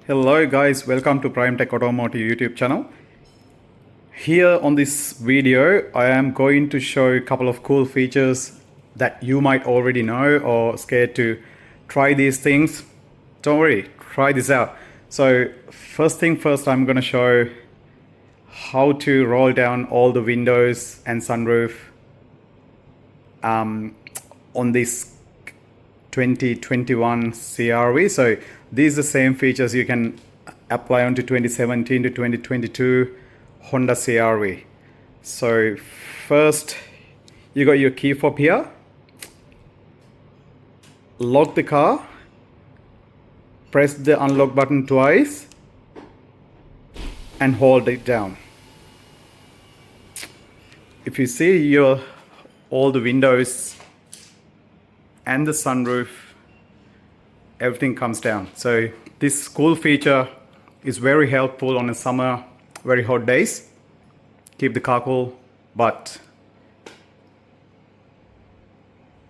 Hello guys, welcome to Prime Tech Automotive YouTube channel. Here on this video, I am going to show a couple of cool features that you might already know or scared to try these things. Don't worry, try this out. So first thing first, I'm going to show how to roll down all the windows and sunroof on this 2021 CRV. So these are the same features you can apply onto 2017 to 2022 Honda CRV. So first, you got your key fob here. Lock the car. Press the unlock button twice and hold it down. If you see all the windows and the sunroof, everything comes down. So this cool feature is very helpful on a summer, very hot days. Keep the car cool, but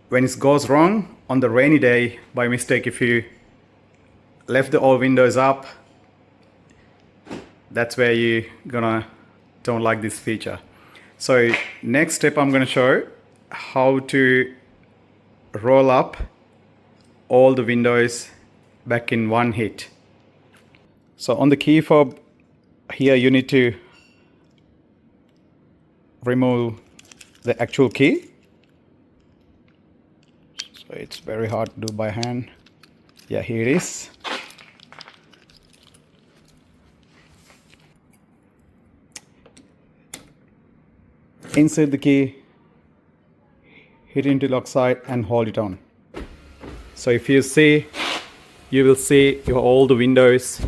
when it goes wrong on the rainy day, by mistake, if you left the all windows up, that's where you're gonna don't like this feature. So next step, I'm gonna show how to roll up all the windows back in one hit. So on the key fob here, you need to remove the actual key. So it's very hard to do by hand. Yeah, here it is. Insert the key, hit into lock side and hold it on. So if you see, you will see all the windows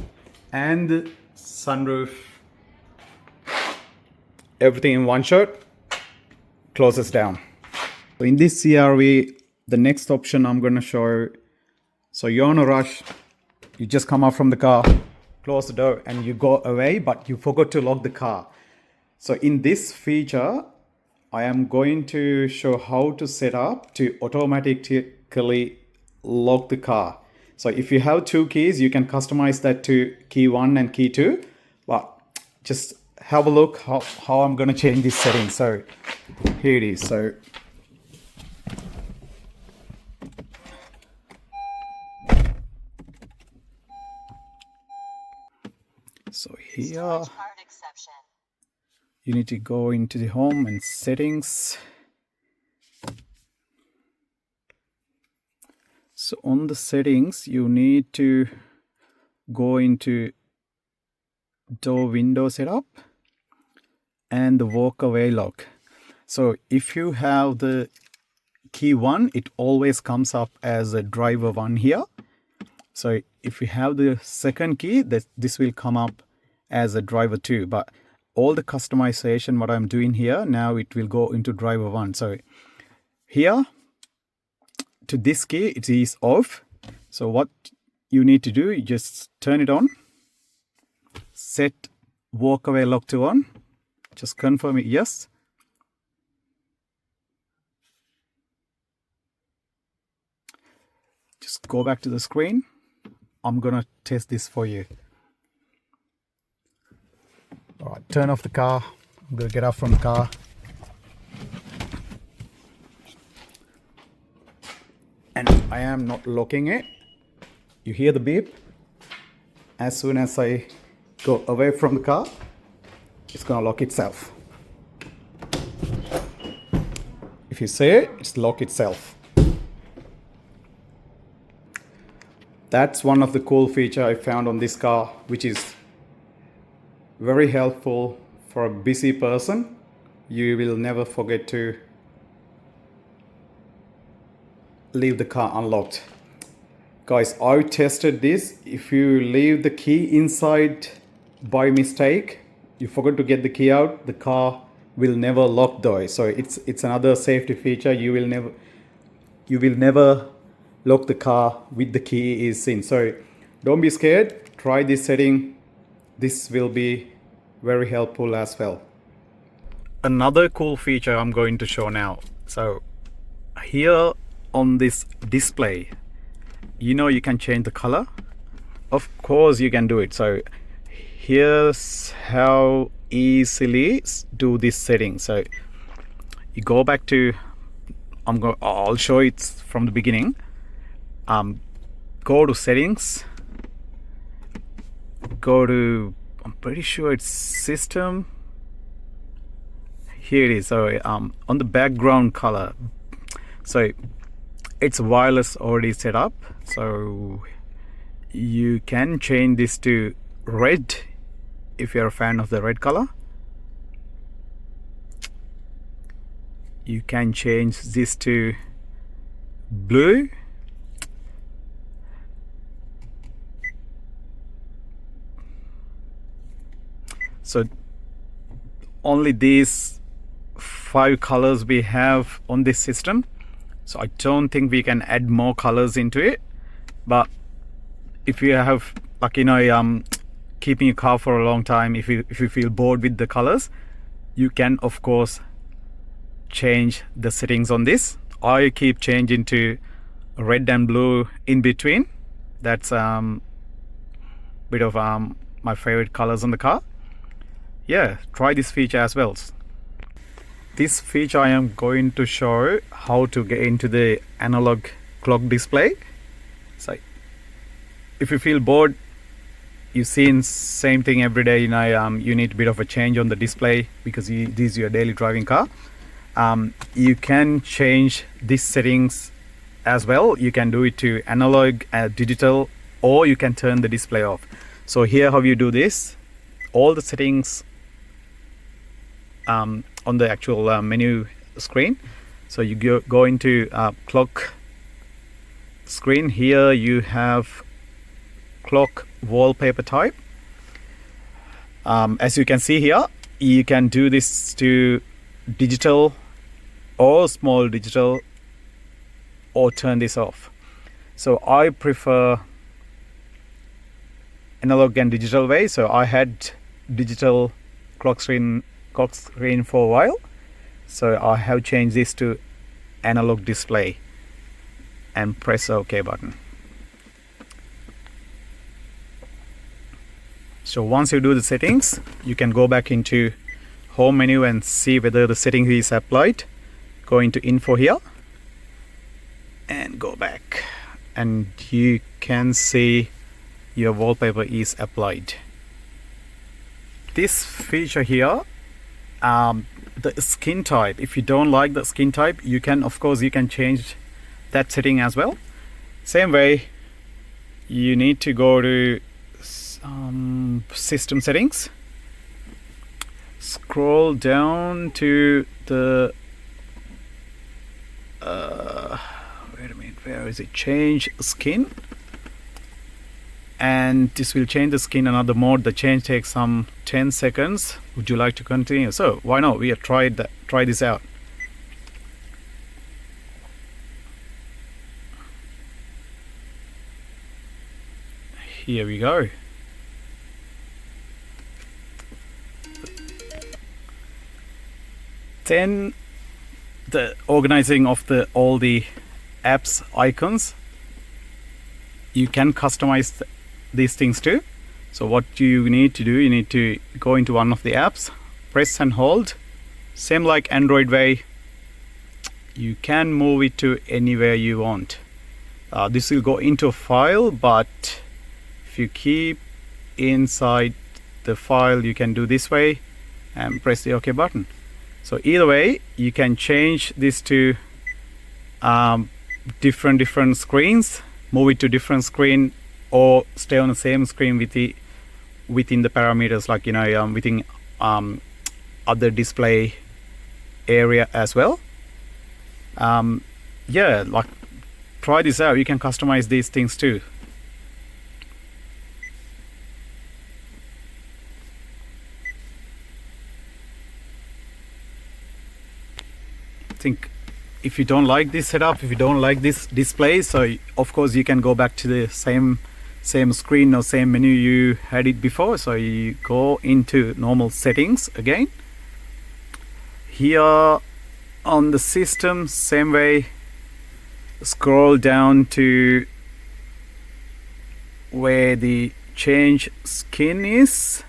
and the sunroof, everything in one shot, closes down. So in this CRV, the next option I'm going to show, so you're on a rush, you just come out from the car, close the door and you go away, but you forgot to lock the car. So in this feature, I am going to show how to set up to automatically lock the car. So if you have two keys, you can customize that to key 1 and key 2, but just have a look how I'm going to change this setting. So here it is. So here you need to go into the home and settings. So on the settings, you need to go into door window setup and the walk away lock. So if you have the key 1, it always comes up as a driver 1 here. So if you have the second key, this will come up as a driver 2. But all the customization what I'm doing here, now it will go into driver 1. So here, to this key, it is off. So what you need to do, you just turn it on, set walk away lock to on, just confirm it yes. Just go back to the screen. I'm gonna test this for you. All right, turn off the car. I'm gonna get out from the car. And I am not locking it. You hear the beep. As soon as I go away from the car, it's gonna lock itself. If you see it, it's lock itself. That's one of the cool features I found on this car, which is very helpful for a busy person. You will never forget to leave the car unlocked. Guys, I tested this. If you leave the key inside by mistake, you forgot to get the key out, the car will never lock door. So it's another safety feature. You will never lock the car with the key is in. So don't be scared. Try this setting. This will be very helpful as well. Another cool feature I'm going to show now. So here on this display, you can change the color. of course you can do it. So here's how easily do this setting. So you go back to, I'll show it from the beginning. Go to settings, go to, I'm pretty sure it's system. Here it is. So on the background color, so it's wireless already set up, so you can change this to red if you're a fan of the red color. You can change this to blue. So only these 5 colors we have on this system, so I don't think we can add more colors into it. But if you have, like, keeping a car for a long time, if you feel bored with the colors, you can of course change the settings on this. I keep changing to red and blue in between. That's bit of my favorite colors on the car. Yeah, try this feature as well. This feature I am going to show how to get into the analog clock display. So if you feel bored, you've seen same thing every day, you need a bit of a change on the display because this is your daily driving car. You can change these settings as well. You can do it to analog, digital, or you can turn the display off. So here how you do this, all the settings on the actual menu screen. So you go into clock screen. Here you have clock wallpaper type. As you can see here, you can do this to digital or small digital, or turn this off. So I prefer analog and digital way. So I had digital clock screen for a while, so I have changed this to analog display and press OK button. So once you do the settings, you can go back into home menu and see whether the setting is applied. Go into info here and go back, and you can see your wallpaper is applied. This feature here, the skin type, if you don't like the skin type, you can change that setting as well. Same way, you need to go to system settings, scroll down to the wait a minute, where is it, change skin, and this will change the skin another mode. The change takes some 10 seconds. Would you like to continue? So why not, we have try this out. Here we go. Then the organizing of all the apps icons, you can customize these things too. So what you need to do, you need to go into one of the apps, press and hold, same like Android way. You can move it to anywhere you want. This will go into a file, but if you keep inside the file, you can do this way and press the OK button. So either way, you can change this to different screens, move it to different screen, or stay on the same screen within the parameters, like within other display area as well. Yeah, like, try this out. You can customize these things too. Think if you don't like this setup, if you don't like this display, so of course you can go back to the same screen or same menu you had it before. So you go into normal settings again. Here on the system, same way, scroll down to where the change skin is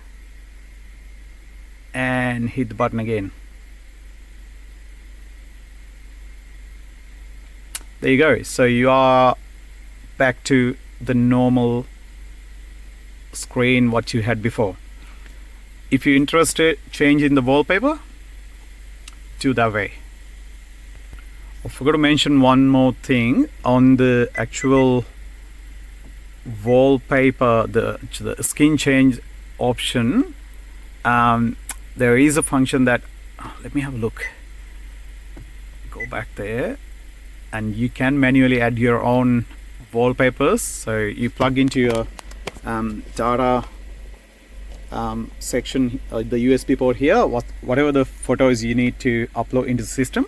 and hit the button again. There you go. So you are back to the normal screen what you had before. If you're interested changing the wallpaper, do that way. I forgot to mention one more thing on the actual wallpaper, the skin change option. There is a function that let me have a look. Go back there, and you can manually add your own wallpapers. So you plug into your data section, the USB port here, whatever the photos you need to upload into the system.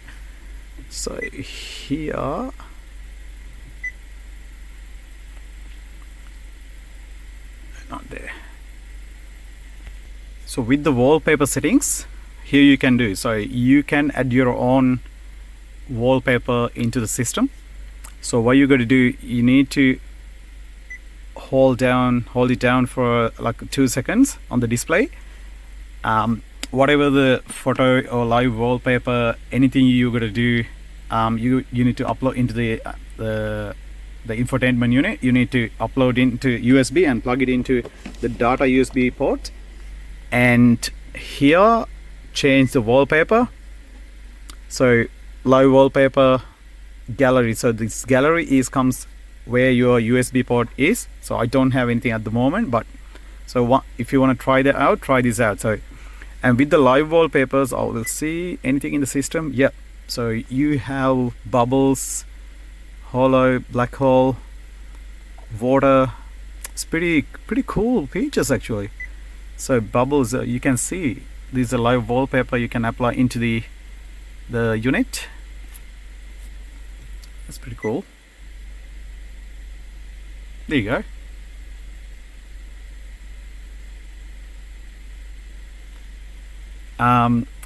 So here, not there. So with the wallpaper settings, here you can do, so you can add your own wallpaper into the system. So what you're going to do, you need to hold it down for like 2 seconds on the display. Whatever the photo or live wallpaper, anything you're going to do, you need to upload into the infotainment unit. You need to upload into USB and plug it into the data USB port, and here change the wallpaper. So live wallpaper gallery, so this gallery comes where your USB port is. So I don't have anything at the moment, but so if you want to try that out, try this out. So, and with the live wallpapers, I will see anything in the system. Yeah, so you have bubbles, hollow, black hole, water. It's pretty cool features actually. So bubbles, you can see this is a live wallpaper you can apply into the unit. That's pretty cool. There you go.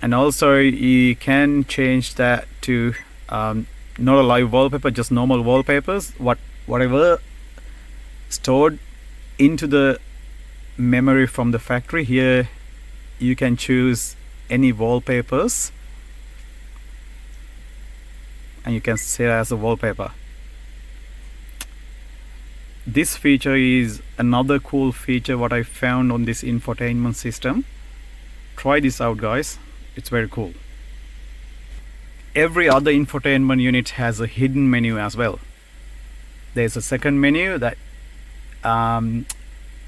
And also you can change that to not a live wallpaper, just normal wallpapers. Whatever stored into the memory from the factory. Here you can choose any wallpapers and you can set as a wallpaper. This feature is another cool feature what I found on this infotainment system. Try this out, guys. It's very cool. Every other infotainment unit has a hidden menu as well. There's a second menu that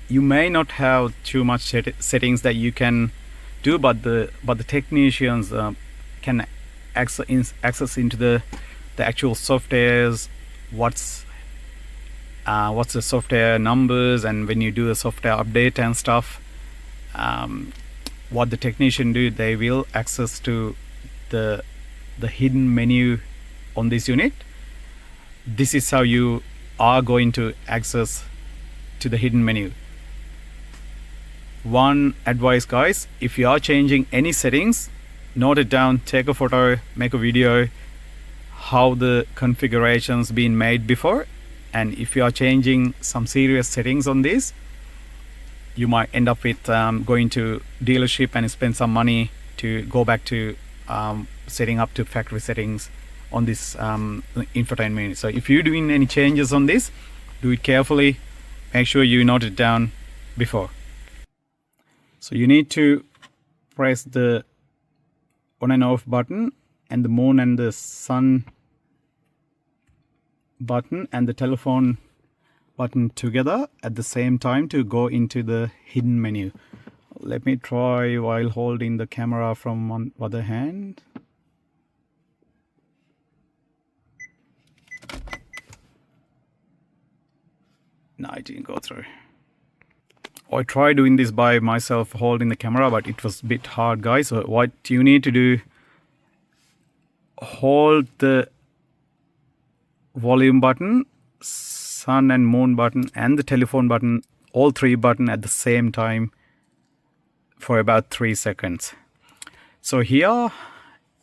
you may not have too much settings that you can do, but the technicians can access into the actual softwares, what's the software numbers, and when you do a software update and stuff, what the technician do, they will access to the hidden menu on this unit. This is how you are going to access to the hidden menu. One advice, guys, if you are changing any settings, note it down, take a photo, make a video how the configurations been made before. And if you are changing some serious settings on this, you might end up with going to dealership and spend some money to go back to setting up to factory settings on this infotainment unit. So if you're doing any changes on this, do it carefully. Make sure you note it down before. So you need to press the on and off button and the moon and the sun button and the telephone button together at the same time to go into the hidden menu. Let me try while holding the camera from one other hand. No, it didn't go through. I tried doing this by myself holding the camera, but it was a bit hard, guys. So what you need to do, hold the volume button, sun and moon button, and the telephone button, all three buttons at the same time for about 3 seconds. So here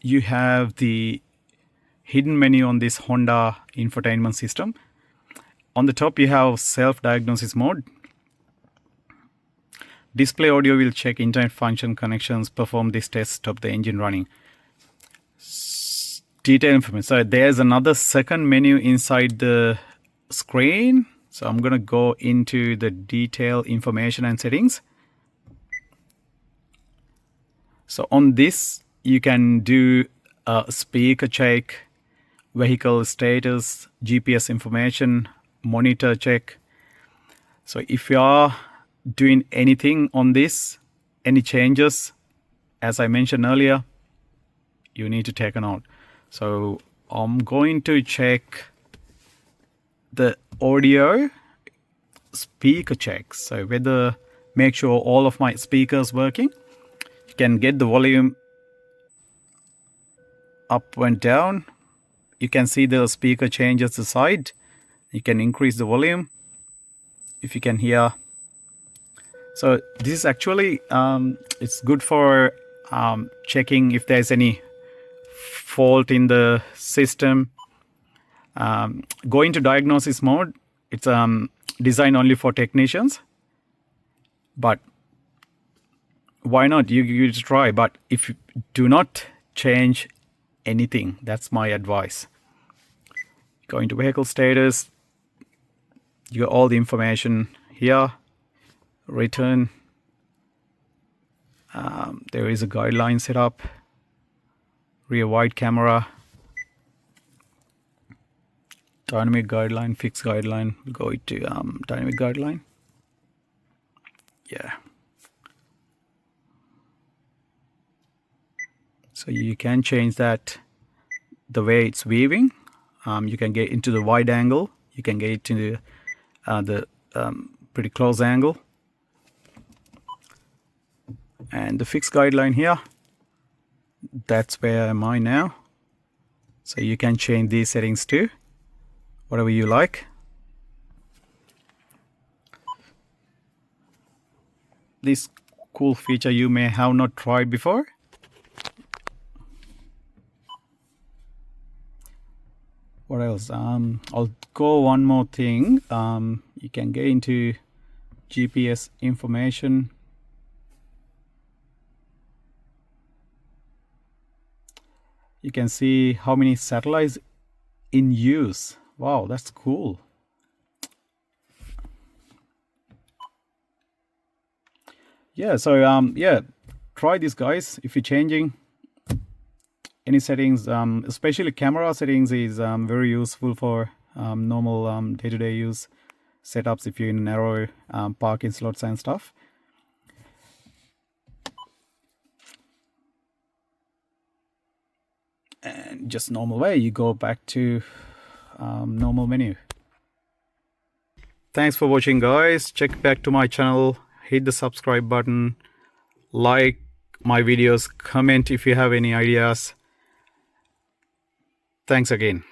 you have the hidden menu on this Honda infotainment system. on the top you have self-diagnosis mode. Display audio will check internet function connections, perform this test, stop the engine running. Detail information. So there's another second menu inside the screen. So I'm going to go into the detail information and settings. So on this, you can do a speaker check, vehicle status, GPS information, monitor check. So if you are doing anything on this, any changes, as I mentioned earlier, you need to take a note. So I'm going to check the audio speaker checks. So whether make sure all of my speakers working. You can get the volume up and down. You can see the speaker changes the side. You can increase the volume if you can hear. So this is actually it's good for checking if there's any fault in the system. Go into diagnosis mode. It's designed only for technicians, but why not? You try. But if you do not change anything, that's my advice. Go into vehicle status. You got all the information here. Return. There is a guideline set up. Rear wide camera. Dynamic guideline, fixed guideline. We'll go to dynamic guideline. Yeah. So you can change that the way it's weaving. You can get into the wide angle. You can get into the pretty close angle. And the fixed guideline here, that's where am I now. So you can change these settings too, whatever you like. This cool feature you may have not tried before. What else? I'll go one more thing. You can get into GPS information. You can see how many satellites in use. Wow, that's cool. Yeah, so yeah, try this, guys. If you're changing any settings, especially camera settings is very useful for normal day-to-day use setups if you're in narrow parking slots and stuff. And just normal way, you go back to normal menu. Thanks for watching, guys. Check back to my channel, hit the subscribe button, like my videos, comment if you have any ideas. Thanks again.